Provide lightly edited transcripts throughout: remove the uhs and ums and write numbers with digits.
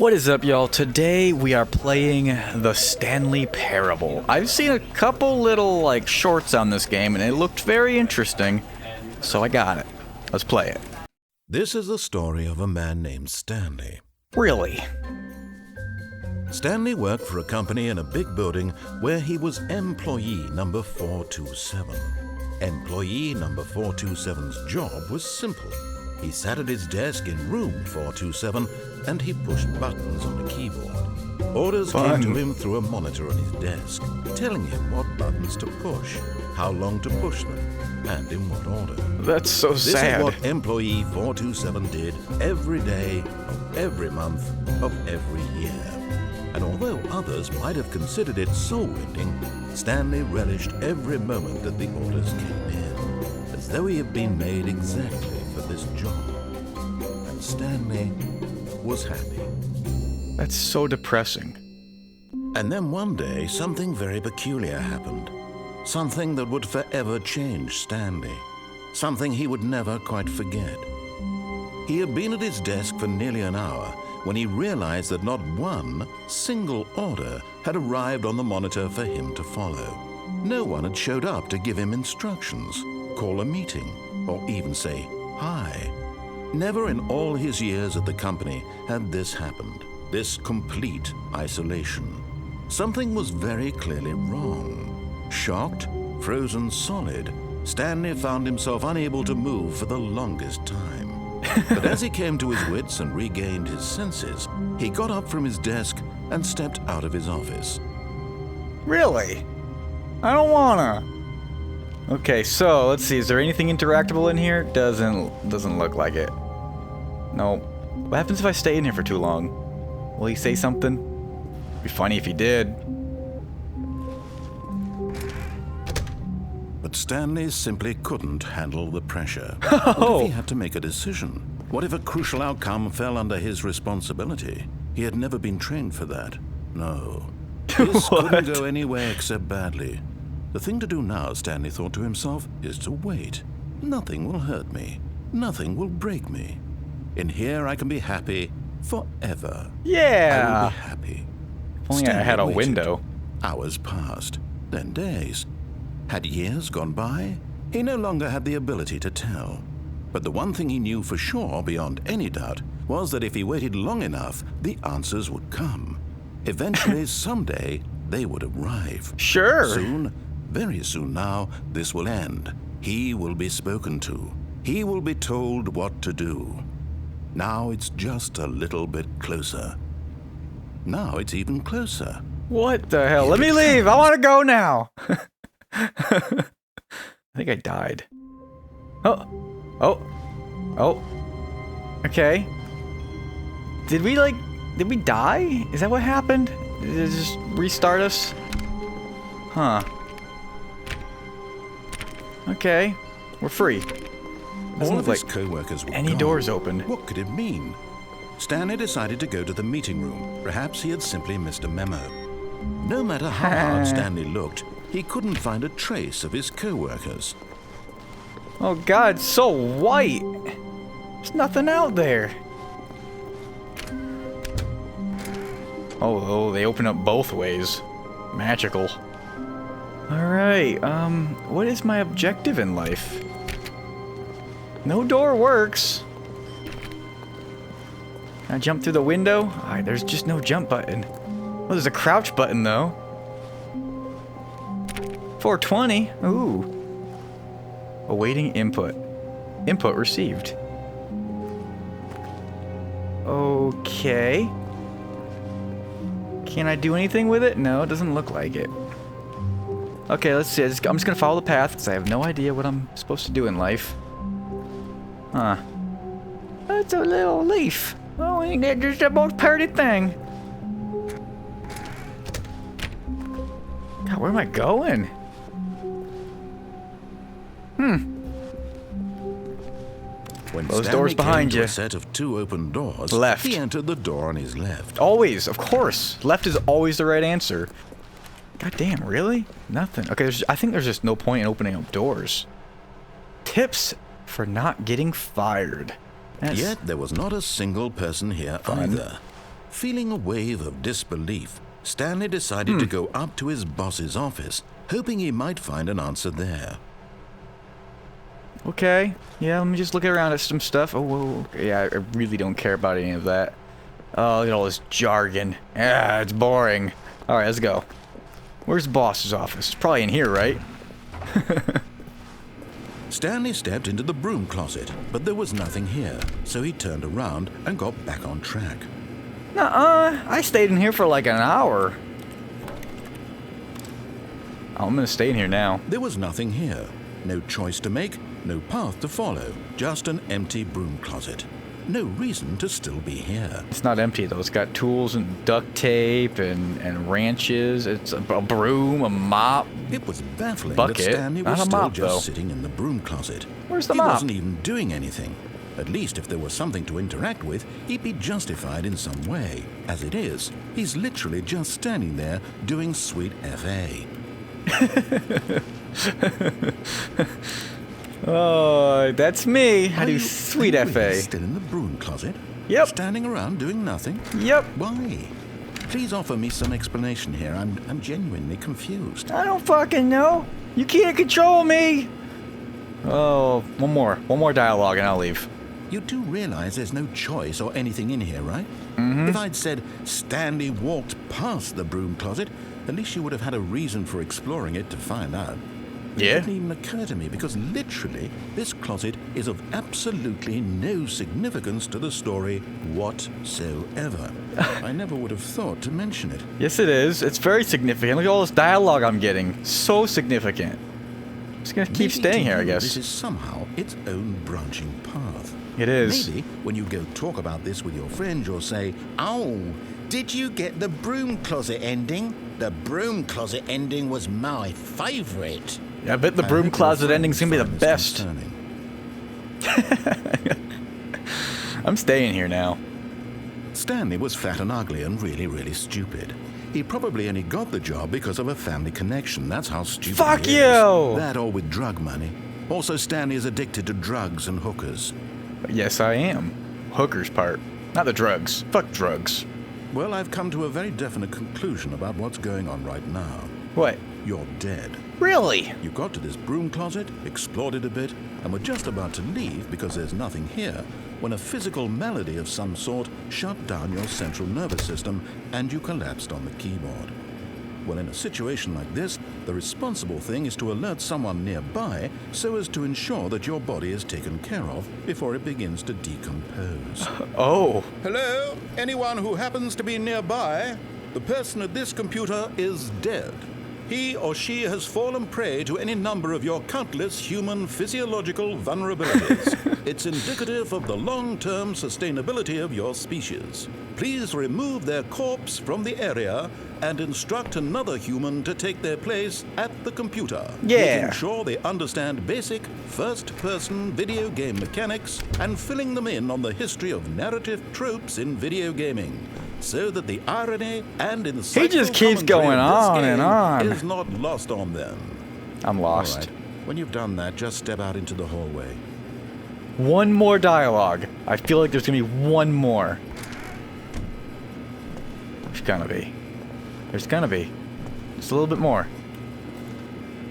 What is up, y'all? Today we are playing the Stanley Parable. I've seen a couple little shorts on this game and it looked very interesting, so I got it. Let's play it. This is the story of a man named Stanley. Really? Stanley worked for a company in a big building where he was employee number 427. Employee number 427's job was simple. He sat at his desk in room 427 and he pushed buttons on a keyboard. Orders came to him through a monitor on his desk, telling him what buttons to push, how long to push them, and in what order. That's so sad. This is what employee 427 did every day of every month of every year. And although others might have considered it soul-rending, Stanley relished every moment that the orders came in, as though he had been made exactly for this job. And Stanley was happy. That's so depressing. And then one day, something very peculiar happened. Something that would forever change Stanley. Something he would never quite forget. He had been at his desk for nearly an hour when he realized that not one single order had arrived on the monitor for him to follow. No one had showed up to give him instructions, call a meeting, or even say hi. Never in all his years at the company had this happened, this complete isolation. Something was very clearly wrong. Shocked, frozen solid, Stanley found himself unable to move for the longest time. But as he came to his wits and regained his senses, he got up from his desk and stepped out of his office. Really? I don't wanna. Okay, so let's see. Is there anything interactable in here? Doesn't look like it. No. What happens if I stay in here for too long? Will he say something? It'd be funny if he did. But Stanley simply couldn't handle the pressure. What if he had to make a decision? What if a crucial outcome fell under his responsibility? He had never been trained for that. No. This couldn't go anywhere except badly. The thing to do now, Stanley thought to himself, is to wait. Nothing will hurt me. Nothing will break me. In here I can be happy forever. Yeah. I will be happy. If only I had a window. Hours passed, then days. Had years gone by? He no longer had the ability to tell. But the one thing he knew for sure, beyond any doubt, was that if he waited long enough, the answers would come. Eventually, someday, they would arrive. Sure. Soon, very soon now, this will end. He will be spoken to. He will be told what to do. Now it's just a little bit closer. Now it's even closer. What the hell? Let me leave. I want to go now. I think I died. Oh. Okay. Did we die? Is that what happened? Did it just restart us? Huh. Okay. We're free. All of his co-workers were any gone. doors open. What could it mean? Stanley decided to go to the meeting room. Perhaps he had simply missed a memo. No matter how hard Stanley looked, he couldn't find a trace of his co-workers. Oh God, it's so white. There's nothing out there. Oh, they open up both ways. Magical. Alright, what is my objective in life? No door works. Can I jump through the window? Alright, there's just no jump button. Oh, there's a crouch button though. 420. Ooh. Awaiting input. Input received. Okay. Can I do anything with it? No, it doesn't look like it. Okay, let's see. I'm just gonna follow the path because I have no idea what I'm supposed to do in life. Huh. That's a little leaf. Oh, ain't that just the most pretty thing? God, where am I going? When those Stanley doors behind came to you. a set of two open doors, Left. he entered the door on his left. Always, of course. Left is always the right answer. God damn, really? Nothing. Okay, I think there's just no point in opening up doors. Tips for not getting fired. Yet there was not a single person here either. Feeling a wave of disbelief, Stanley decided to go up to his boss's office, hoping he might find an answer there. Okay. Yeah, let me just look around at some stuff. Oh, whoa. Yeah, I really don't care about any of that. Oh, look at all this jargon. Yeah, it's boring. Alright, let's go. Where's the boss's office? It's probably in here, right? Stanley stepped into the broom closet, but there was nothing here, so he turned around and got back on track. Nuh-uh. I stayed in here for like an hour. Oh, I'm gonna stay in here now. There was nothing here. No choice to make, no path to follow, just an empty broom closet. No reason to still be here. It's not empty though. It's got tools and duct tape and wrenches. It's a broom, a mop. It was baffling Bucket. that Stanley was Not a still mop, just though. sitting in the broom closet. Where's the He mop? wasn't even doing anything. At least if there was something to interact with, he'd be justified in some way. As it is, he's literally just standing there doing sweet FA. Oh, that's me. I Are do you sweet really FA. Still in the broom closet? Yep. Standing around doing nothing? Yep. Why? Please offer me some explanation here. I'm genuinely confused. I don't fucking know. You can't control me. Oh, one more dialogue and I'll leave. You do realize there's no choice or anything in here, right? If I'd said Stanley walked past the broom closet, at least you would have had a reason for exploring it to find out. Yeah. It didn't even occur to me because literally this closet is of absolutely no significance to the story whatsoever. I never would have thought to mention it. Yes, it is. It's very significant. Look at all this dialogue I'm getting. So significant. I'm just gonna keep Maybe staying to here, I you, guess. This is somehow its own branching path. It is. Maybe when you go talk about this with your friend, you'll say, "Oh, did you get the broom closet ending? The broom closet ending was my favorite." Yeah, I bet the broom closet ending's gonna be the best. I'm staying here now. Stanley was fat and ugly and really, really stupid. He probably only got the job because of a family connection. That's how stupid Fuck he is. you! That or with drug money. Also, Stanley is addicted to drugs and hookers. Yes, I am. Hookers part. Not the drugs. Fuck drugs. Well, I've come to a very definite conclusion about what's going on right now. What? You're dead. Really? You got to this broom closet, explored it a bit, and were just about to leave because there's nothing here, when a physical malady of some sort shut down your central nervous system and you collapsed on the keyboard. Well, in a situation like this, the responsible thing is to alert someone nearby so as to ensure that your body is taken care of before it begins to decompose. Oh. Hello? Anyone who happens to be nearby? The person at this computer is dead. He or she has fallen prey to any number of your countless human physiological vulnerabilities. It's indicative of the long-term sustainability of your species. Please remove their corpse from the area and instruct another human to take their place at the computer. Yeah. Making sure they understand basic first-person video game mechanics and filling them in on the history of narrative tropes in video gaming, so that the irony and insightful He just keeps commentary going of this on and game on. is not lost on them. I'm lost. All right. When you've done that, just step out into the hallway. One more dialogue. I feel like there's gonna be one more. There's gonna be. There's gonna be. Just a little bit more.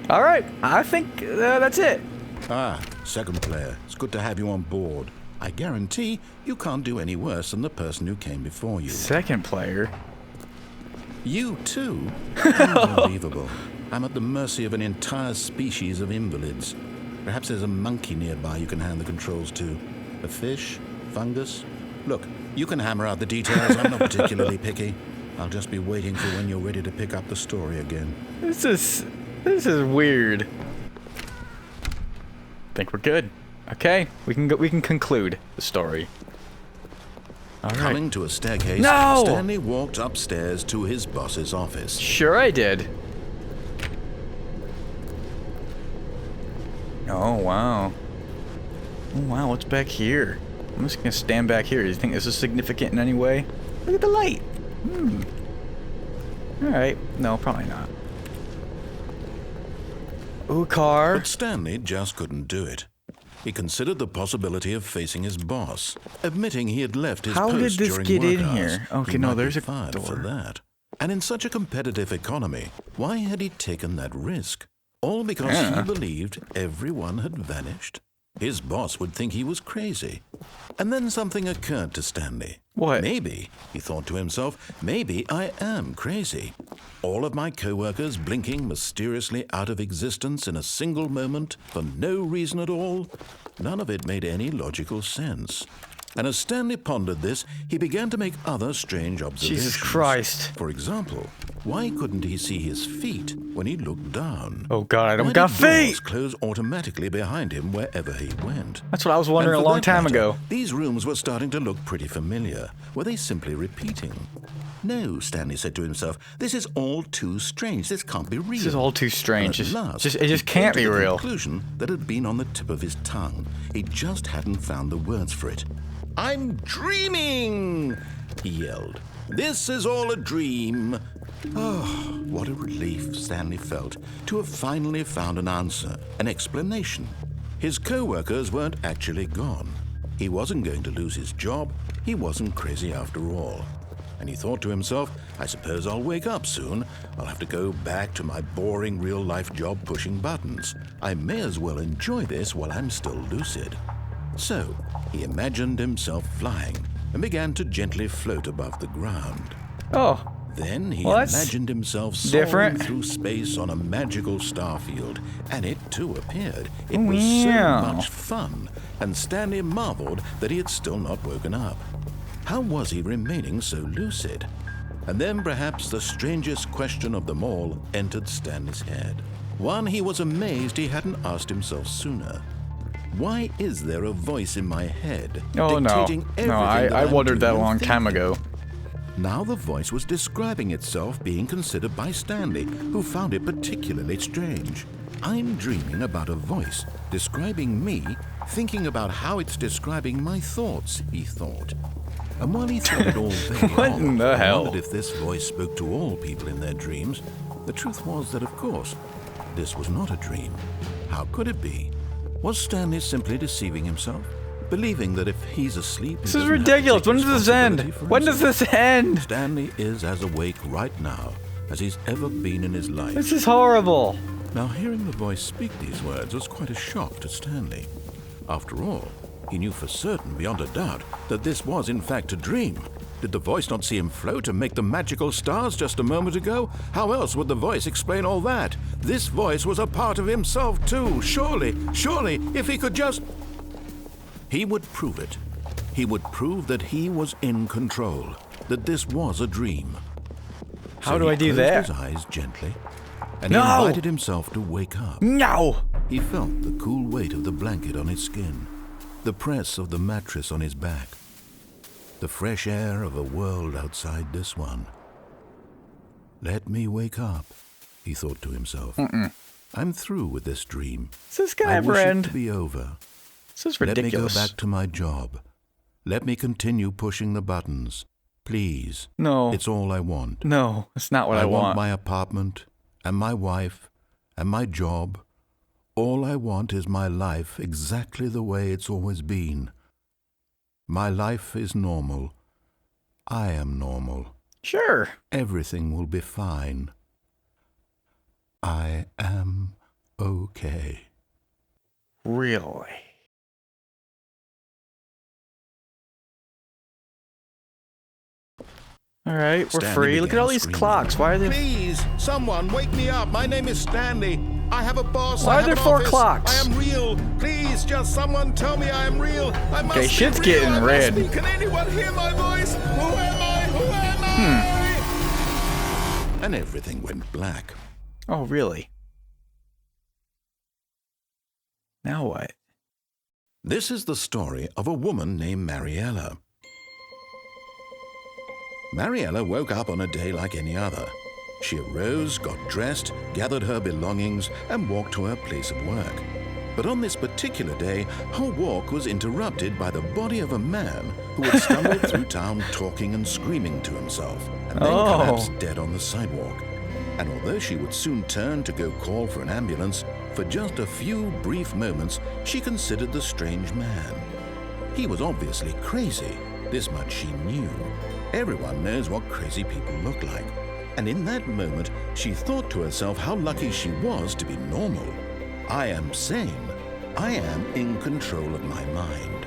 Alright, I think that's it. Ah, second player. It's good to have you on board. I guarantee you can't do any worse than the person who came before you. Second player? You too? Unbelievable. I'm at the mercy of an entire species of invalids. Perhaps there's a monkey nearby you can hand the controls to. A fish? Fungus? Look, you can hammer out the details. I'm not particularly picky. I'll just be waiting for when you're ready to pick up the story again. This is weird. Think we're good. Okay, we can conclude the story. All right. Coming to a staircase, No! Stanley walked upstairs to his boss's office. Sure I did. Oh wow. Oh wow, what's back here? I'm just gonna stand back here. Do you think this is significant in any way? Look at the light. Alright. No, probably not. Ooh, car. But Stanley just couldn't do it. He considered the possibility of facing his boss, admitting he had left his How post did this during get work in hours. here? Okay, He no, might be there's a fired door. for that. And in such a competitive economy, why had he taken that risk? All because he believed everyone had vanished? His boss would think he was crazy. And then something occurred to Stanley. What? Maybe, he thought to himself, maybe I am crazy. All of my co-workers blinking mysteriously out of existence in a single moment for no reason at all. None of it made any logical sense. And as Stanley pondered this, he began to make other strange observations. Jesus Christ. For example, why couldn't he see his feet when he looked down? Oh God, I don't Why got did doors feet! close automatically behind him wherever he went? That's what I was wondering And a for long that time matter, ago. These rooms were starting to look pretty familiar. Were they simply repeating? No, Stanley said to himself, this is all too strange. This can't be real. This is all too strange. And at last, It just he came can't to be the real. conclusion that had been on the tip of his tongue. He just hadn't found the words for it. I'm dreaming, he yelled. This is all a dream. Oh, what a relief Stanley felt to have finally found an answer, an explanation. His co-workers weren't actually gone. He wasn't going to lose his job. He wasn't crazy after all. And he thought to himself, I suppose I'll wake up soon. I'll have to go back to my boring real-life job pushing buttons. I may as well enjoy this while I'm still lucid. So, he imagined himself flying and began to gently float above the ground. Oh, Then he well, that's imagined himself soaring different. through space on a magical starfield, and it too appeared. It Oh, was yeah. so much fun, and Stanley marveled that he had still not woken up. How was he remaining so lucid? And then perhaps the strangest question of them all entered Stanley's head. One he was amazed he hadn't asked himself sooner. Why is there a voice in my head oh no. dictating everything No, that I I'm wondered that a doing and long time thinking? ago. Now the voice was describing itself being considered by Stanley, who found it particularly strange. I'm dreaming about a voice describing me, thinking about how it's describing my thoughts, he thought. And while he thought it all very What odd, in the and hell? wondered if this voice spoke to all people in their dreams, the truth was that, of course, this was not a dream. How could it be? Was Stanley simply deceiving himself? Believing that if he's asleep, This is ridiculous. When does this end? When does this end? Stanley is as awake right now as he's ever been in his life. This is horrible. Now, hearing the voice speak these words was quite a shock to Stanley. After all, he knew for certain, beyond a doubt, that this was in fact a dream. Did the voice not see him float and make the magical stars just a moment ago? How else would the voice explain all that? This voice was a part of himself too. Surely, if he could just... He would prove it. He would prove that he was in control, that this was a dream. How So do he I do closed that? his eyes gently, and No! he invited himself to wake up. No! He felt the cool weight of the blanket on his skin, the press of the mattress on his back, the fresh air of a world outside this one. Let me wake up, he thought to himself. I'm through with this dream. Does this guy I ever wish it end? to be over. This is Let me go ridiculous. back to my job. Let me continue pushing the buttons. Please. No. It's all I want. No, it's not what I want want. my apartment, and my wife, and my job. All I want is my life exactly the way it's always been. My life is normal. I am normal. Sure. Everything will be fine. I am okay. Really? All right, we're Stanley free. Look at began all these screaming. clocks. Why are they? Please, someone wake me up. My name is Stanley. I have a boss. Why I are have there an 4 office. clocks? I am real. Please, just someone tell me I am real. I must Okay, be shit's real. getting I red. Must be. Can anyone hear my voice? Who am I? Who am I? And everything went black. Oh, really? Now what? This is the story of a woman named Mariella. Mariella woke up on a day like any other. She arose, got dressed, gathered her belongings, and walked to her place of work. But on this particular day, her walk was interrupted by the body of a man who had stumbled through town talking and screaming to himself, and then collapsed dead on the sidewalk. And although she would soon turn to go call for an ambulance, For just a few brief moments, she considered the strange man. He was obviously crazy. This much she knew. Everyone knows what crazy people look like. And in that moment, she thought to herself how lucky she was to be normal. I am sane. I am in control of my mind.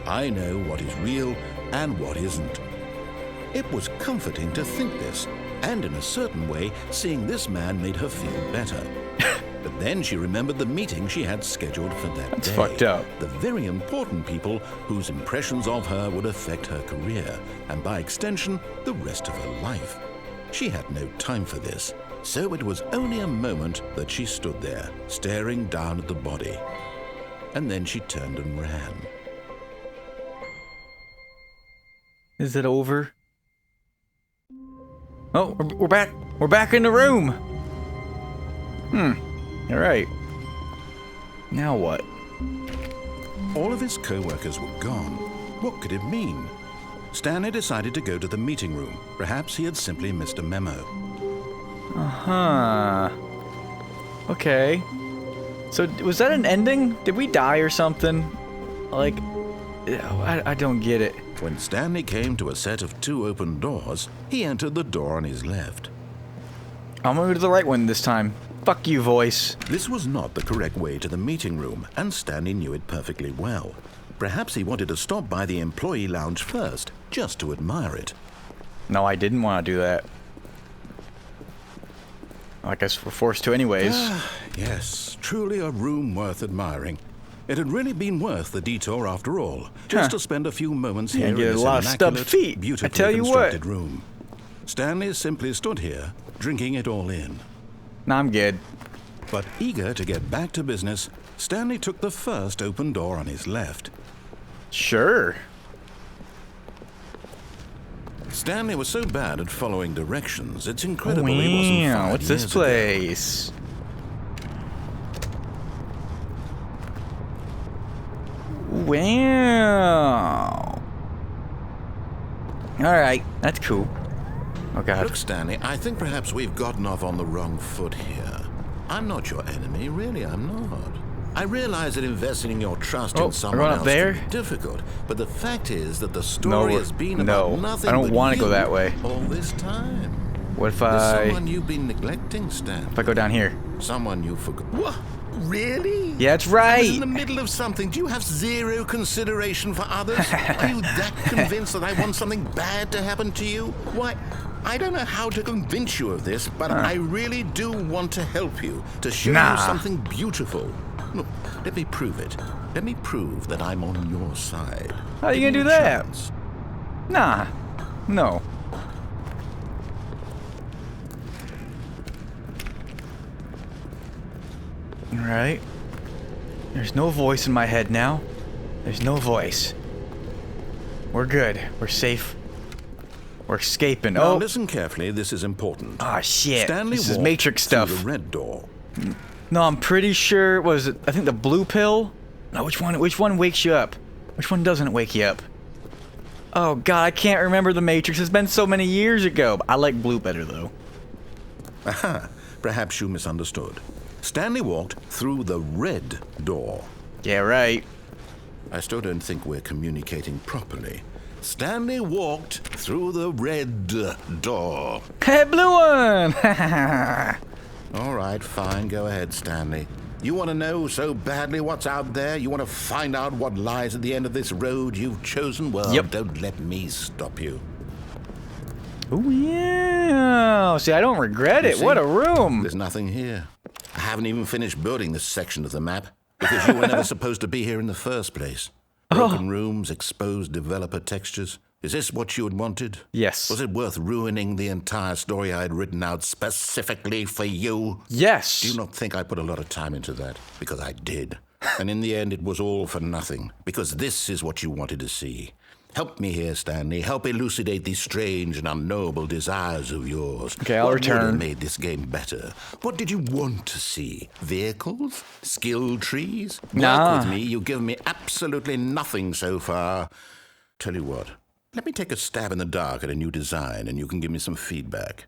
I know what is real and what isn't. It was comforting to think this, and in a certain way, seeing this man made her feel better. But then she remembered the meeting she had scheduled for that That's day. fucked up. The very important people whose impressions of her would affect her career, and by extension, the rest of her life. She had no time for this, so it was only a moment that she stood there, staring down at the body. And then she turned and ran. Is it over? Oh, we're back. We're back in the room. All right. Now what? All of his co-workers were gone. What could it mean? Stanley decided to go to the meeting room. Perhaps he had simply missed a memo. Uh-huh. Okay. So, was that an ending? Did we die or something? Like, I don't get it. When Stanley came to a set of 2 open doors, he entered the door on his left. I'm gonna go to the right one this time. Fuck you, voice. This was not the correct way to the meeting room, and Stanley knew it perfectly well. Perhaps he wanted to stop by the employee lounge first, just to admire it. No, I didn't want to do that. I guess we're forced to anyways. Yes, truly a room worth admiring. It had really been worth the detour after all, just to spend a few moments here in get a this lot of stubbed immaculate, feet, I beautifully tell you what. constructed room. Stanley simply stood here, drinking it all in. Nah, I'm good. But eager to get back to business, Stanley took the first open door on his left. Sure. Stanley was so bad at following directions, it's incredible he wasn't 5 what's this years ago. place? Wow. Alright, that's cool. Oh god. Look, Stanley, I think perhaps we've gotten off on the wrong foot here. I'm not your enemy, really, I'm not. I realize that investing your trust in someone going up else there? can be difficult, but the fact is that the story has been about nothing I don't but want to go you that way. all this time. What if There's I... someone you've been neglecting, Stan. If I go down here? Someone you forgot. What? Really? Yeah, that's I was right. in the middle of something. Do you have zero consideration for others? Are you that convinced that I want something bad to happen to you? Why, I don't know how to convince you of this, but I really do want to help you, to show you something beautiful. Look, let me prove it. Let me prove that I'm on your side. How are you Give gonna me do a that? chance. Nah. No. Alright. There's no voice in my head now. There's no voice. We're good. We're safe. We're escaping. Now Oh, listen carefully, this is important. ah, shit. Stanley This is walked Matrix through stuff. the red door. No, I'm pretty sure. Was it? I think the blue pill. No, which one? Which one wakes you up? Which one doesn't wake you up? Oh god, I can't remember the Matrix. It's been so many years ago. I like blue better though. Aha, perhaps you misunderstood. Stanley walked through the red door. Yeah, right. I still don't think we're communicating properly. Stanley walked through the red door. Hey, blue one. All right, fine, go ahead, Stanley. You want to know so badly what's out there? You want to find out what lies at the end of this road you've chosen? Well, Yep. don't let me stop you. Oh yeah. See, I don't regret it. see? What a room. There's nothing here. I haven't even finished building this section of the map because you were never supposed to be here in the first place. Broken rooms, exposed developer textures. Is this what you had wanted? Yes. Was it worth ruining the entire story I had written out specifically for you? Yes. Do you not think I put a lot of time into that? Because I did. And in the end, it was all for nothing. Because this is what you wanted to see. Help me here, Stanley. Help elucidate these strange and unknowable desires of yours. Okay, I'll What return. would have made this game better? What did you want to see? Vehicles? Skill trees? Nah. Work with me. You've given me absolutely nothing so far. Tell you what. Let me take a stab in the dark at a new design, and you can give me some feedback.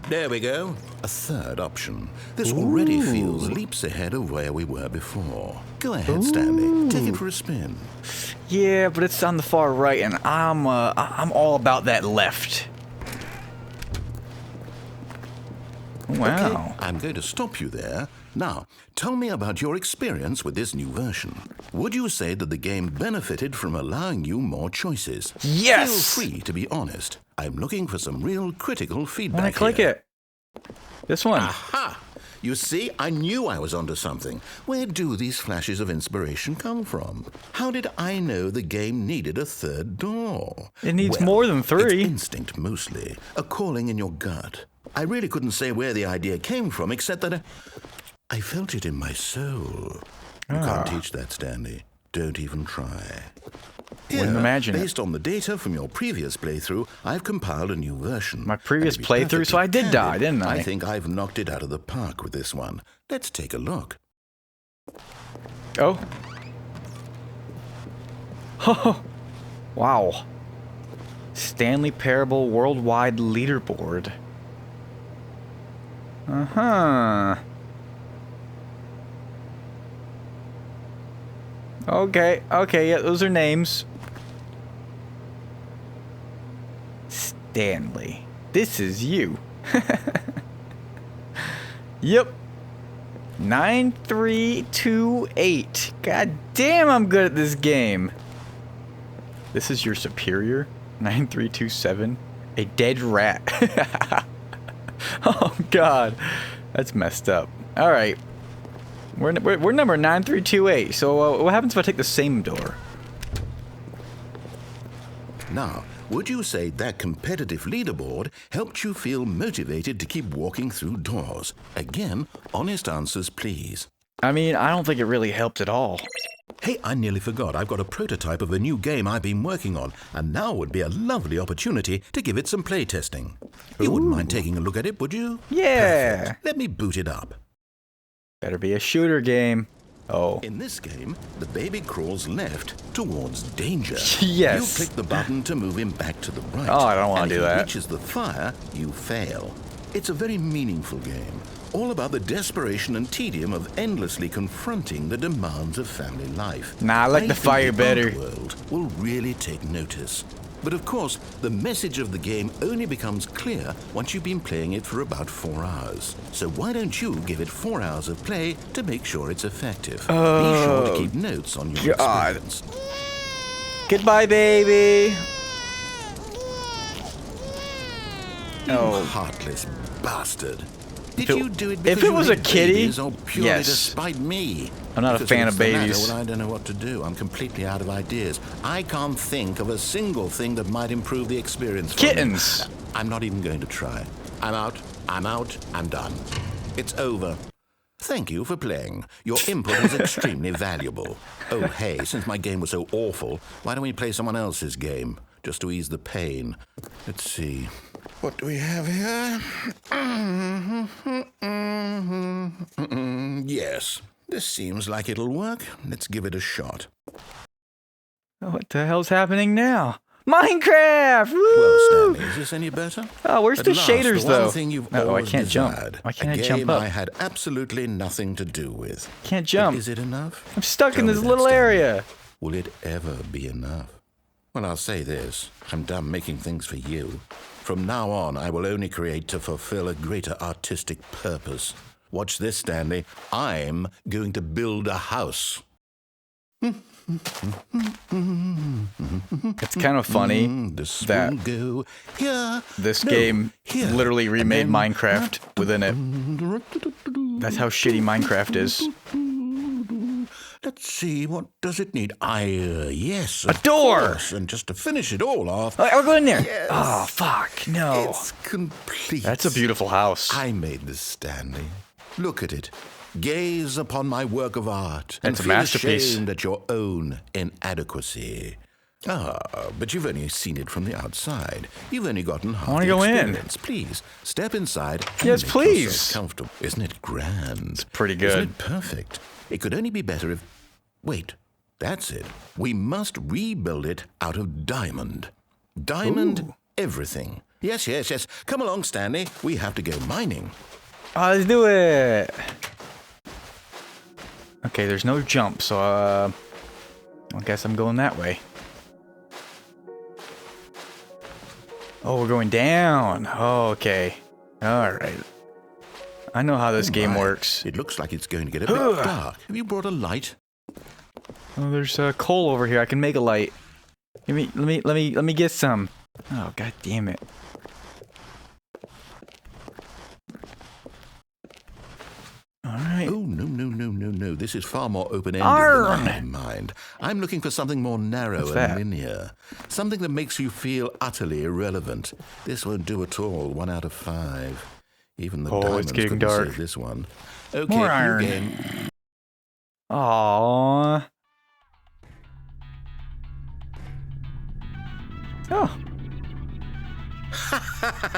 There we go. A third option. This already feels leaps ahead of where we were before. Go ahead, Stanley. Take it for a spin. Yeah, but it's on the far right, and I'm all about that left. Wow. Okay, I'm going to stop you there. Now, tell me about your experience with this new version. Would you say that the game benefited from allowing you more choices? Yes! Feel free to be honest. I'm looking for some real critical feedback. When I click here. it. This one. Aha! You see, I knew I was onto something. Where do these flashes of inspiration come from? How did I know the game needed a third door? It needs more than 3. It's instinct mostly, a calling in your gut. I really couldn't say where the idea came from, except that I felt it in my soul. You can't teach that, Stanley. Don't even try. Wouldn't imagine it. Based on the data from your previous playthrough, I've compiled a new version. My previous And to be playthrough, so I did perfectly die, didn't I? I think I've knocked it out of the park with this one. Let's take a look. Oh. Oh. Wow. Stanley Parable Worldwide Leaderboard. Uh-huh. Okay, yeah, those are names. Stanley. This is you. Yep. 9328. God damn, I'm good at this game. This is your superior? 9327? A dead rat. Oh, God. That's messed up. Alright. We're number 9328, so what happens if I take the same door? Now, would you say that competitive leaderboard helped you feel motivated to keep walking through doors? Again, honest answers, please. I mean, I don't think it really helped at all. Hey, I nearly forgot. I've got a prototype of a new game I've been working on, and now would be a lovely opportunity to give it some playtesting. You wouldn't mind taking a look at it, would you? Yeah. Perfect. Let me boot it up. Better be a shooter game. Oh. In this game, the baby crawls left towards danger. Yes. You click the button to move him back to the right. Oh, I don't want to do And if he that. reaches the fire, you fail. It's a very meaningful game, all about the desperation and tedium of endlessly confronting the demands of family life. Nah, I like the think fire the better. art world will really take notice. But of course, the message of the game only becomes clear once you've been playing it for about 4 hours. So why don't you give it 4 hours of play to make sure it's effective? Be sure to keep notes on your God. experience. Goodbye, baby. You heartless bastard. Did If it- you do it if because it you was a hate kitty, babies or purely yes. to spite me? I'm not a Because fan if of it's the latter, babies. well, I don't know what to do. I'm completely out of ideas. I can't think of a single thing that might improve the experience for me. Kittens. I'm not even going to try. I'm out. I'm done. It's over. Thank you for playing. Your input was extremely valuable. Oh, hey, since my game was so awful, why don't we play someone else's game? Just to ease the pain. Let's see. What do we have here? Yes, this seems like it'll work. Let's give it a shot. What the hell's happening now? Minecraft! Woo! Well, Stanley, is this any better? Oh, where's At the last, shaders, the one though? thing you've Oh, I always can't jump. desired. Why can't A I jump game up? I had absolutely nothing to do with. Can't But jump. is it enough? I'm stuck in Tell me this that, little Stanley. area. Will it ever be enough? Well, I'll say this. I'm done making things for you. From now on, I will only create to fulfill a greater artistic purpose. Watch this, Stanley. I'm going to build a house. It's kind of funny This that will go here. this No, game here. literally remade And then- Minecraft within it. That's how shitty Minecraft is. Let's see, what does it need? Yes, A of door! course. And just to finish it all off, Oh, we're going in there. Yes. Oh, fuck. No. it's complete. That's a beautiful house. I made this, Stanley. Look at it. Gaze upon my work of art and It's a feel masterpiece. ashamed at your own inadequacy. Ah, but you've only seen it from the outside. You've only gotten half wanna the go in. experience. Please, step inside and Yes, make please. yourself comfortable. Isn't it grand? It's pretty Isn't good. it perfect? It could only be better if... Wait, that's it. We must rebuild it out of diamond. Diamond everything. Yes, yes, yes. Come along, Stanley. We have to go mining. Oh, let's do it. Okay, there's no jump, so I guess I'm going that way. Oh, we're going down. Oh, okay. All right. I know how this game works. It looks like it's going to get a bit dark. Have you brought a light? Oh, there's coal over here. I can make a light. Let me get some. Oh, god damn it. Alright. Oh, no. This is far more open-ended than I had in mind. I'm looking for something more narrow and linear. Something that makes you feel utterly irrelevant. This won't do at all. 1 out of 5. Even the diamonds couldn't save this one. Okay, more iron. Game. Aww. Oh.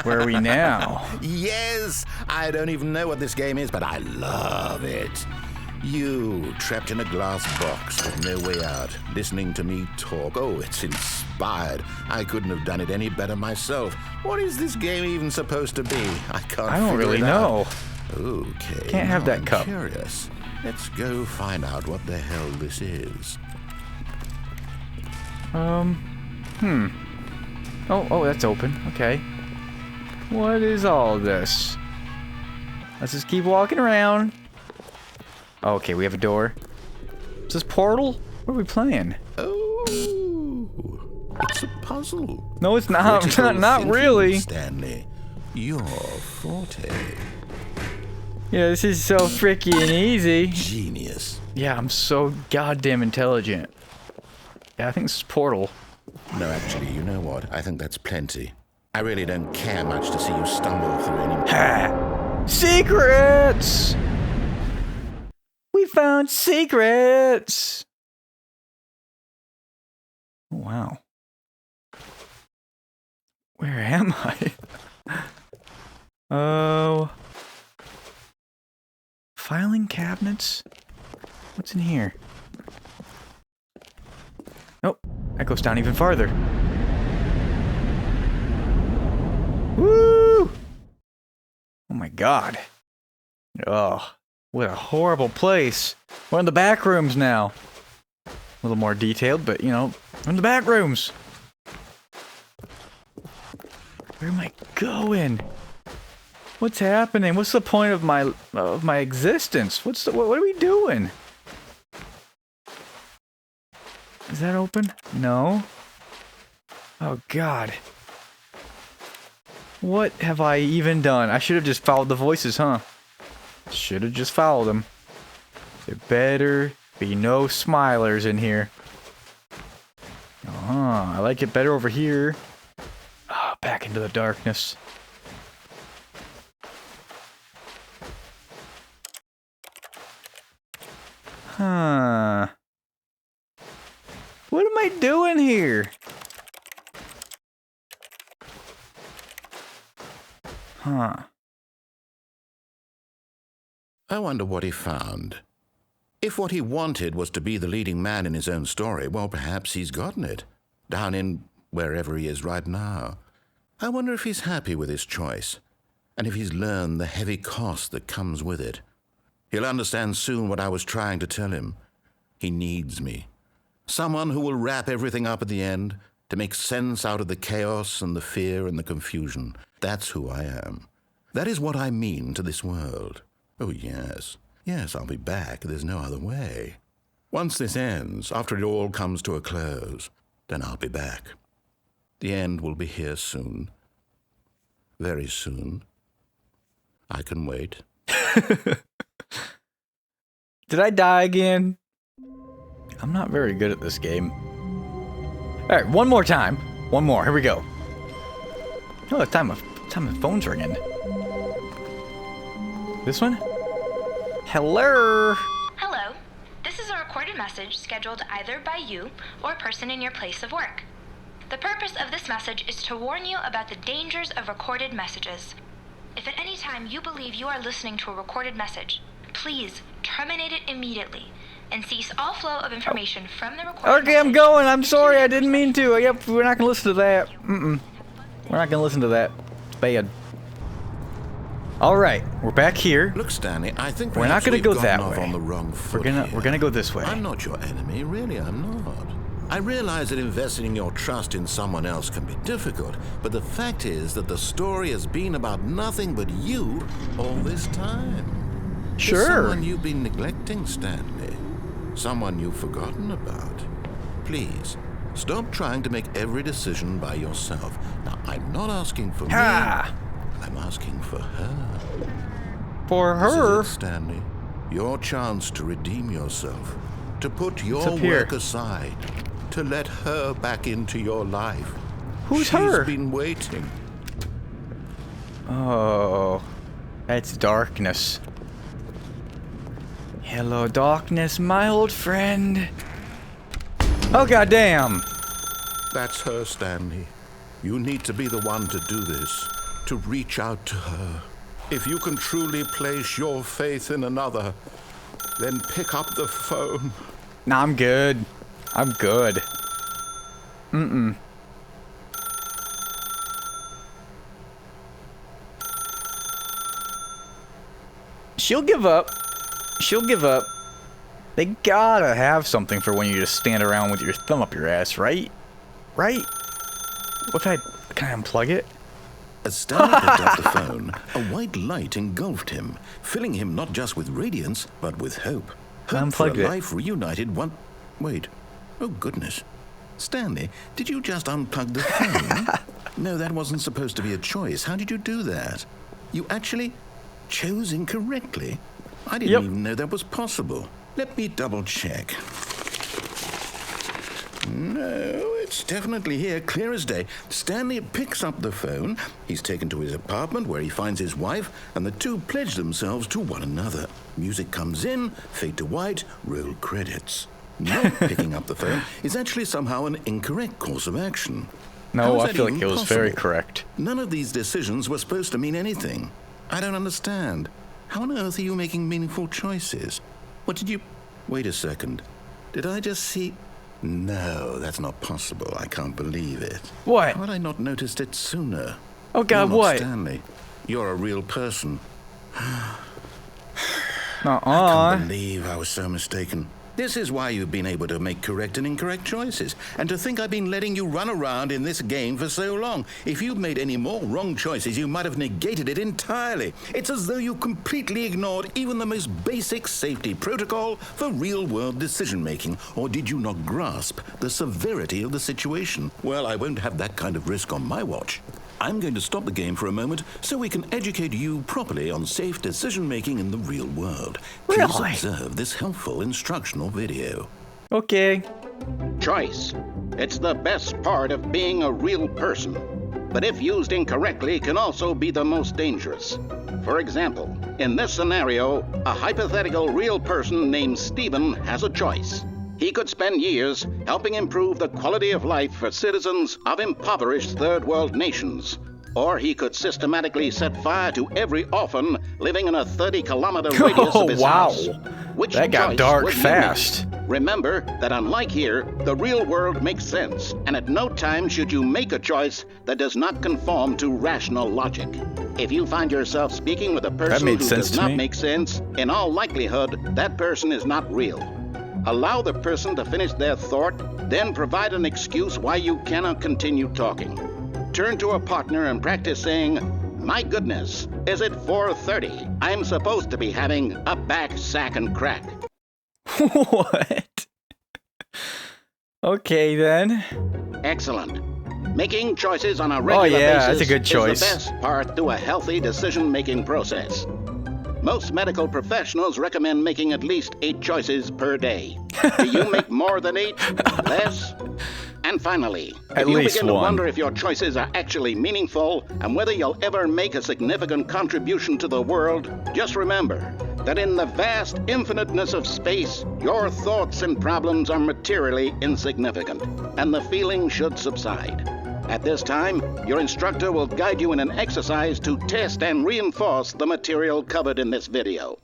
Where are we now? Yes! I don't even know what this game is, but I love it. You, trapped in a glass box with no way out, listening to me talk. Oh, it's inspired. I couldn't have done it any better myself. What is this game even supposed to be? I don't really know. Okay. Can't have that cup. I'm curious. Let's go find out what the hell this is. Oh, that's open. Okay. What is all this? Let's just keep walking around. Okay, we have a door. Is this Portal? What are we playing? Oh, it's a puzzle. No, it's not. Not really. Stanley, your forte. Yeah, this is so freaking easy. Genius. Yeah, I'm so goddamn intelligent. Yeah, I think this is Portal. No, actually, you know what? I think that's plenty. I really don't care much to see you stumble through any... Ha! Secrets! We found secrets! Oh, wow. Where am I? Oh... Filing cabinets? What's in here? Oh, that goes down even farther. Woo! Oh my god. Oh, what a horrible place. We're in the back rooms now. A little more detailed, but you know, we're in the back rooms. Where am I going? What's happening? What's the point of my existence? What are we doing? Is that open? No. Oh god. What have I even done? I should have just followed the voices, huh? Should have just followed them. There better be no smilers in here. I like it better over here. Ah, back into the darkness. Huh. What am I doing here? Huh. I wonder what he found. If what he wanted was to be the leading man in his own story, well, perhaps he's gotten it. Down in wherever he is right now. I wonder if he's happy with his choice, and if he's learned the heavy cost that comes with it. He'll understand soon what I was trying to tell him. He needs me. Someone who will wrap everything up at the end, to make sense out of the chaos and the fear and the confusion. That's who I am. That is what I mean to this world. Oh, yes. Yes, I'll be back. There's no other way. Once this ends, after it all comes to a close, then I'll be back. The end will be here soon. Very soon. I can wait. Did I die again? I'm not very good at this game. Alright, one more time. One more. Here we go. Oh, it's time the phone's ringing. This one? Hello? Hello. This is a recorded message scheduled either by you or a person in your place of work. The purpose of this message is to warn you about the dangers of recorded messages. If at any time you believe you are listening to a recorded message, please terminate it immediately and cease all flow of information from the recorded message. Okay, I'm going. I'm sorry. I didn't mean to. Yep, we're not going to listen to that. We're not gonna listen to that. It's bad. Alright, we're back here. Look, Stanley, I think We're not perhaps gonna we've go gotten that off way. on the wrong foot We're here. gonna go this way. I'm not your enemy, really, I'm not. I realize that investing your trust in someone else can be difficult, but the fact is that the story has been about nothing but you all this time. Sure. There's someone you've been neglecting, Stanley. Someone you've forgotten about. Please, stop trying to make every decision by yourself. Now, I'm not asking for me. I'm asking for her. For This her? is it, Stanley. Your chance to redeem yourself. To put your up here? work aside. To let her back into your life. Who's She's her? been waiting. Oh, that's darkness. Hello, darkness, my old friend. Oh, goddamn. That's her, Stanley. You need to be the one to do this. To reach out to her. If you can truly place your faith in another, then pick up the phone. Nah, I'm good. I'm good. She'll give up. She'll give up. They gotta have something for when you just stand around with your thumb up your ass, right? Right? What if can I unplug it? As Stanley picked up the phone, a white light engulfed him, filling him not just with radiance, but with hope. Hope for a Unplugged it. life reunited one... Wait. Oh, goodness. Stanley, did you just unplug the phone? No, that wasn't supposed to be a choice. How did you do that? You actually chose incorrectly? I didn't Yep. even know that was possible. Let me double check. No, it's definitely here, clear as day. Stanley picks up the phone. He's taken to his apartment where he finds his wife, and the two pledge themselves to one another. Music comes in, fade to white, roll credits. Not picking up the phone is actually somehow an incorrect course of action. How No, is I that feel like even it was very possible? correct. None of these decisions were supposed to mean anything. I don't understand. How on earth are you making meaningful choices? What did you... Wait a second. Did I just see... No, that's not possible. I can't believe it. What? How had I not noticed it sooner? Oh, God, You're not what? Stanley. You're a real person. Nuh-uh. I can't believe I was so mistaken. This is why you've been able to make correct and incorrect choices. And to think I've been letting you run around in this game for so long. If you'd made any more wrong choices, you might have negated it entirely. It's as though you completely ignored even the most basic safety protocol for real-world decision-making. Or did you not grasp the severity of the situation? Well, I won't have that kind of risk on my watch. I'm going to stop the game for a moment so we can educate you properly on safe decision-making in the real world. Please Really? observe this helpful instructional video. Okay. Choice. It's the best part of being a real person. But if used incorrectly, can also be the most dangerous. For example, in this scenario, a hypothetical real person named Stephen has a choice. He could spend years helping improve the quality of life for citizens of impoverished third world nations. Or he could systematically set fire to every orphan living in a 30-kilometer radius Oh, of his wow. house. Which That got choice dark would you fast. make? Remember that unlike here, the real world makes sense, and at no time should you make a choice that does not conform to rational logic. If you find yourself speaking with a person made who sense does to not me. make sense, in all likelihood, that person is not real. Allow the person to finish their thought, then provide an excuse why you cannot continue talking. Turn to a partner and practice saying, "My goodness, is it 4:30? I'm supposed to be having a back, sack, and crack." What? Okay, then. Excellent. Making choices on a regular yeah, basis that's a good choice. is the best part to a healthy decision-making process. Most medical professionals recommend making at least 8 choices per day. Do you make more than 8? Less? And finally, At if you least begin to one. wonder if your choices are actually meaningful and whether you'll ever make a significant contribution to the world, just remember that in the vast infiniteness of space, your thoughts and problems are materially insignificant, and the feeling should subside. At this time, your instructor will guide you in an exercise to test and reinforce the material covered in this video.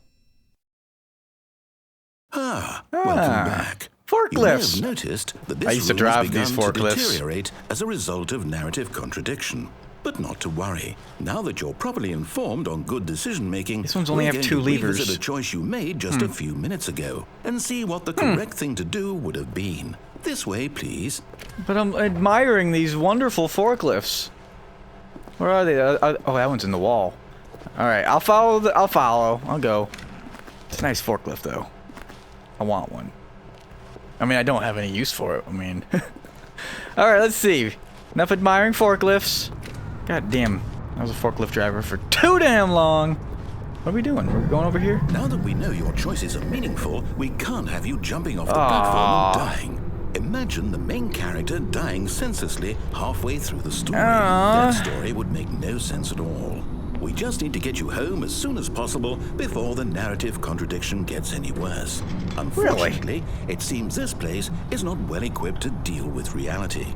Welcome back. You may Forklifts. have noticed that this I used to room has drive these begun to forklifts. deteriorate as a result of narrative contradiction. But not to worry. Now that you're properly informed on good decision-making, This one's only we're have going 2 to levers. revisit a choice you made just a few minutes ago and see what the correct thing to do would have been. This way, please. But I'm admiring these wonderful forklifts. Where are they? Oh, that one's in the wall. All right, I'll follow. I'll go. It's a nice forklift, though. I want one. I mean, I don't have any use for it. I mean, all right. Let's see. Enough admiring forklifts. God damn, I was a forklift driver for too damn long. What are we doing? We're going over here? Now that we know your choices are meaningful, we can't have you jumping off the platform and dying. Imagine the main character dying senselessly halfway through the story. That story would make no sense at all. We just need to get you home as soon as possible before the narrative contradiction gets any worse. Unfortunately, it seems this place is not well equipped to deal with reality.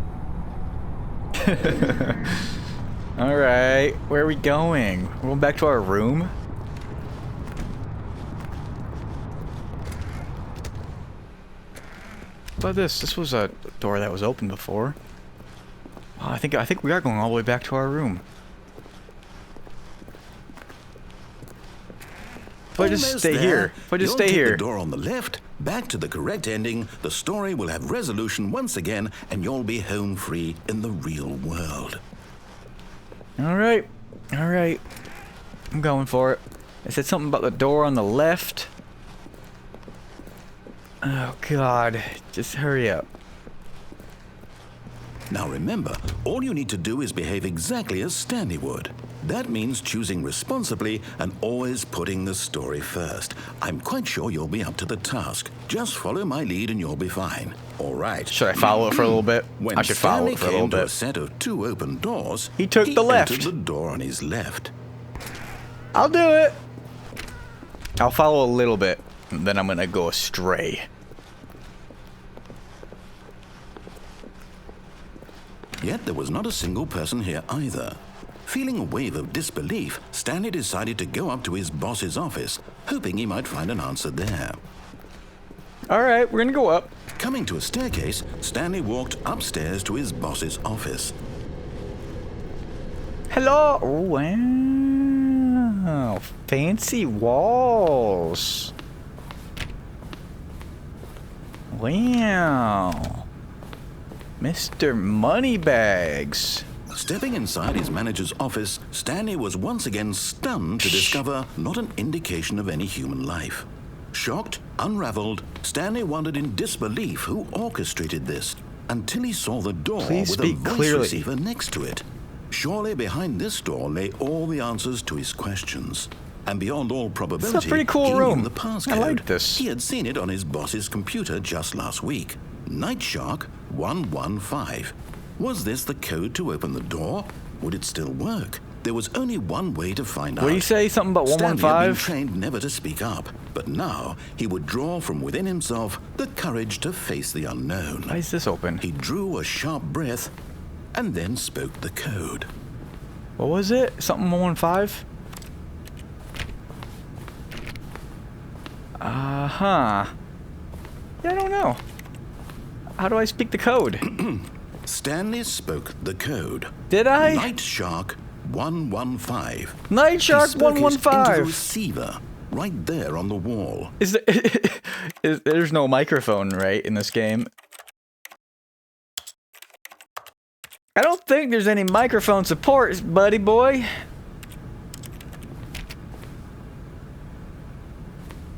Alright, where are we going? We're going back to our room? What about this? This was a door that was open before. Oh, I think we are going all the way back to our room. If I just Almost stay there. here. If I just You'll stay take here. the door on the left, back to the correct ending, the story will have resolution once again, and you'll be home free in the real world. Alright. Alright. I'm going for it. I said something about the door on the left. Oh god. Just hurry up. Now remember, all you need to do is behave exactly as Stanley would. That means choosing responsibly and always putting the story first. I'm quite sure you'll be up to the task. Just follow my lead and you'll be fine. All right. Should I follow it for a little bit? When I should follow Stanley it for a little came to a bit. set of 2 open doors, He took the left. entered the door on his left. I'll do it. I'll follow a little bit, then I'm gonna go astray. Yet there was not a single person here either. Feeling a wave of disbelief, Stanley decided to go up to his boss's office, hoping he might find an answer there. Alright, we're gonna go up. Coming to a staircase, Stanley walked upstairs to his boss's office. Hello. Oh, wow. Fancy walls. Wow. Mr. Moneybags. Stepping inside his manager's office, Stanley was once again stunned to discover not an indication of any human life. Shocked, unraveled, Stanley wondered in disbelief who orchestrated this, until he saw the door Please with a speak voice clearly. receiver next to it. Surely behind this door lay all the answers to his questions. And beyond all probability, It's a pretty cool he room. knew the passcode. I like this. He had seen it on his boss's computer just last week. Night Shark 115. Was this the code to open the door? Would it still work? There was only one way to find out. What do you say? Something about Stanley had been 115? trained never to speak up, but now he would draw from within himself the courage to face the unknown. Why is this open? He drew a sharp breath and then spoke the code. What was it? Something 115? Uh-huh. Yeah, I don't know. How do I speak the code? Stanley spoke the code. Did I? Night Shark 115. Night Shark He spoke it into the 115. receiver, right there on the wall. Is there, there's no microphone, right, in this game? I don't think there's any microphone support, buddy boy.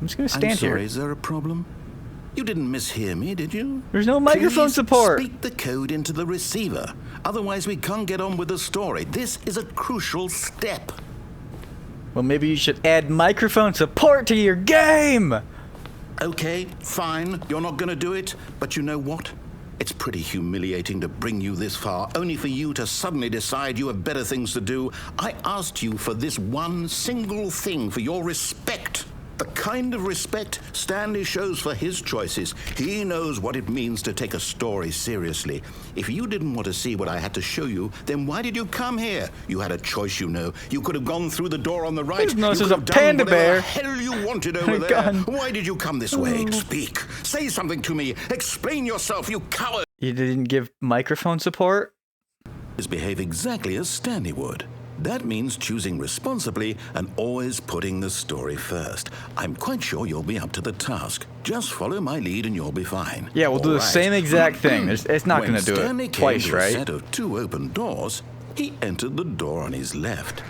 I'm just gonna I'm stand sorry, here. is there a problem? You didn't mishear me, did you? There's no microphone Please support. Speak the code into the receiver. Otherwise, we can't get on with the story. This is a crucial step. Well, maybe you should add microphone support to your game. Okay, fine. You're not going to do it. But you know what? It's pretty humiliating to bring you this far, only for you to suddenly decide you have better things to do. I asked you for this one single thing, for your respect. The kind of respect Stanley shows for his choices. He knows what it means to take a story seriously. If you didn't want to see what I had to show you, then why did you come here? You had a choice, you know. You could have gone through the door on the right. No, You this is could a have done panda whatever bear. the hell you wanted over there. Gun. Why did you come this way? Speak. Say something to me. Explain yourself, you coward. You didn't give microphone support? is behave exactly as Stanley would. That means choosing responsibly and always putting the story first. I'm quite sure you'll be up to the task. Just follow my lead and you'll be fine. Yeah, we'll do the same exact thing. It's not going to do Stanley it twice, came to right? a set of 2 open doors, he entered the door on his left.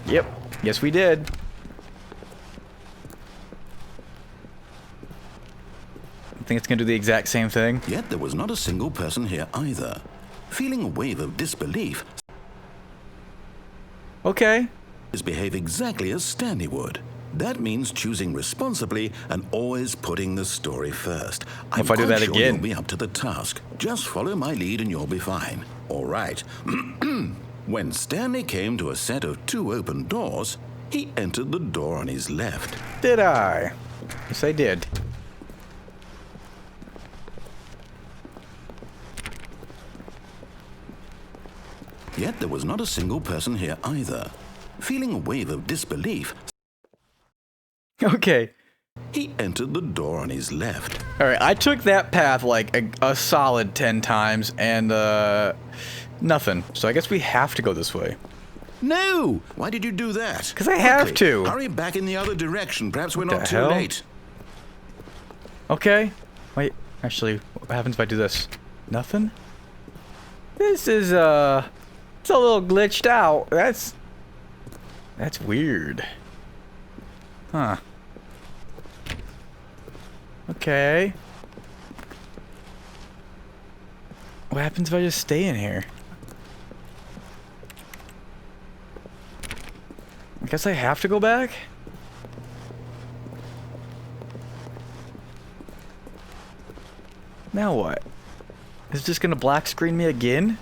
Yep. Yes, we did. I think it's going to do the exact same thing. Yet there was not a single person here either. Feeling a wave of disbelief, Okay. is behave exactly as Stanley would. That means choosing responsibly and always putting the story first. I'm If I do quite that sure again? you'll be up to the task. Just follow my lead and you'll be fine. All right. When Stanley came to a set of 2 open doors, he entered the door on his left. Did I? Yes, I did. Yet there was not a single person here either. Feeling a wave of disbelief, Okay. he entered the door on his left. Alright, I took that path like a solid 10 times and, nothing. So I guess we have to go this way. No! Why did you do that? 'Cause I have Quickly, to. Hurry back in the other direction. Perhaps we're What not the too hell? late. Okay. Wait, actually, what happens if I do this? Nothing? This is, it's a little glitched out. That's weird. Huh. Okay. What happens if I just stay in here? I guess I have to go back? Now what? Is it just gonna black screen me again?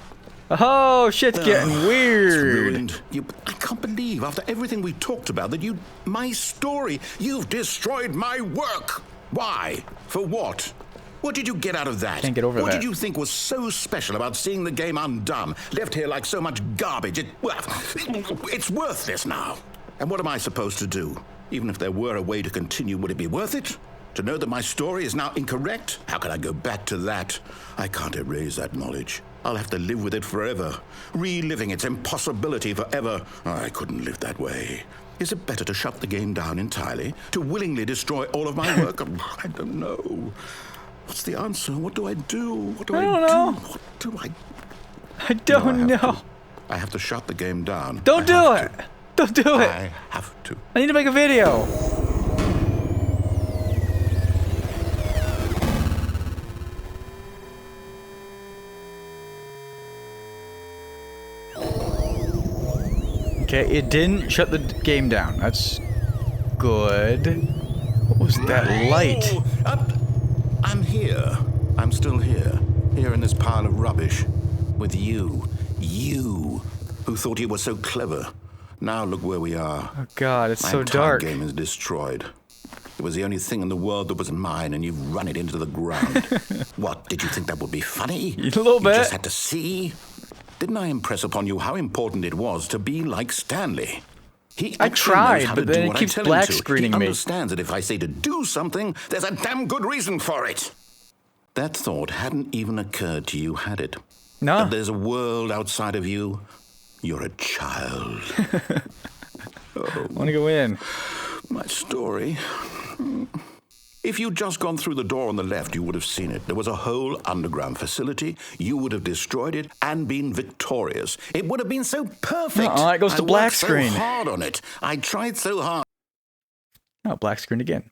Oh, shit's getting It's weird. ruined. I can't believe, after everything we talked about, that my story, you've destroyed my work. Why? For what? What did you get out of that? Can't get over what that. did you think was so special about seeing the game undone, left here like so much garbage? It's worthless now. And what am I supposed to do? Even if there were a way to continue, would it be worth it? To know that my story is now incorrect? How can I go back to that? I can't erase that knowledge. I'll have to live with it forever, reliving its impossibility forever. I couldn't live that way. Is it better to shut the game down entirely? To willingly destroy all of my work? I don't know. What's the answer? What do I do? What do I don't know. What do I... I don't No, know. I have to shut the game down. Don't do it. Don't do it. I have to. I need to make a video. Okay, it didn't shut the game down. That's good. What was that light? Oh, I'm here. I'm still here. Here in this pile of rubbish. With you. You, who thought you were so clever. Now look where we are. Oh god, it's My so entire dark. game is destroyed. It was the only thing in the world that was mine, and you've run it into the ground. What, did you think that would be funny? A little You bit. just had to see? Didn't I impress upon you how important it was to be like Stanley? He I actually tried, knows how but to then do it what I keeps tell him black to. screening He me. understands that if I say to do something, there's a damn good reason for it. That thought hadn't even occurred to you, had it? No. That there's a world outside of you. You're a child. I want to go in. My story. If you'd just gone through the door on the left, you would have seen it. There was a whole underground facility. You would have destroyed it and been victorious. It would have been so perfect. Uh-uh, it goes to I black worked screen. so hard on it. I tried so hard. Oh, black screen again.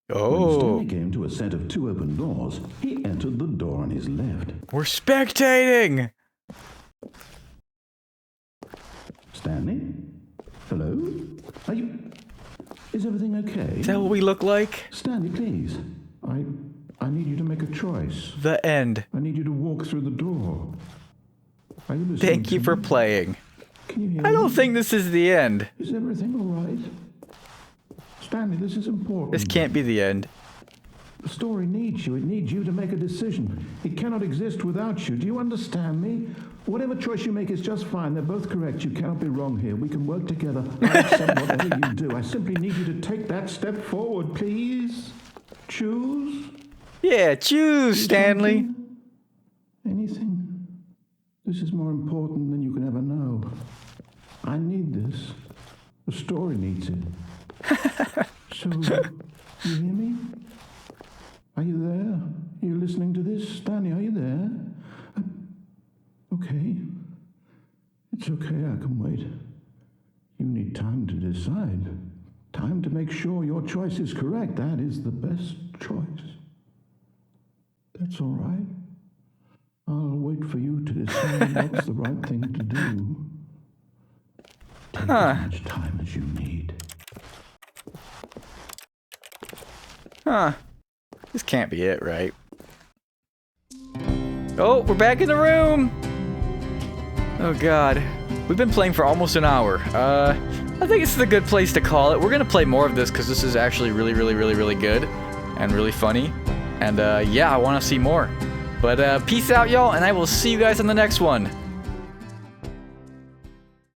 When Oh, Stanley came to a set of 2 open doors, he entered the door on his left. we're spectating. Stanley? Hello? Are you... Is everything okay? Is that what we look like? Stanley, please. I need you to make a choice. The end. I need you to walk through the door. Are you listening Thank to you for me? playing. Can you hear I me? don't think this is the end. Is everything all right? Stanley, this is important. This can't be the end. The story needs you. It needs you to make a decision. It cannot exist without you. Do you understand me? Whatever choice you make is just fine. They're both correct. You cannot be wrong here. We can work together. I accept whatever you do. I simply need you to take that step forward, please. Choose. Yeah, choose, Stanley. Anything. This is more important than you can ever know. I need this. The story needs it. So, you hear me? Are you there? Are you listening to this? Stanley, are you there? Okay. It's okay, I can wait. You need time to decide. Time to make sure your choice is correct. That is the best choice. That's all right. I'll wait for you to decide what's the right thing to do. Take as much time as you need. Huh. This can't be it, right? Oh, we're back in the room! Oh god. We've been playing for almost an hour. I think this is a good place to call it. We're gonna play more of this because this is actually really good and really funny. And yeah, I want to see more. But peace out, y'all, and I will see you guys on the next one.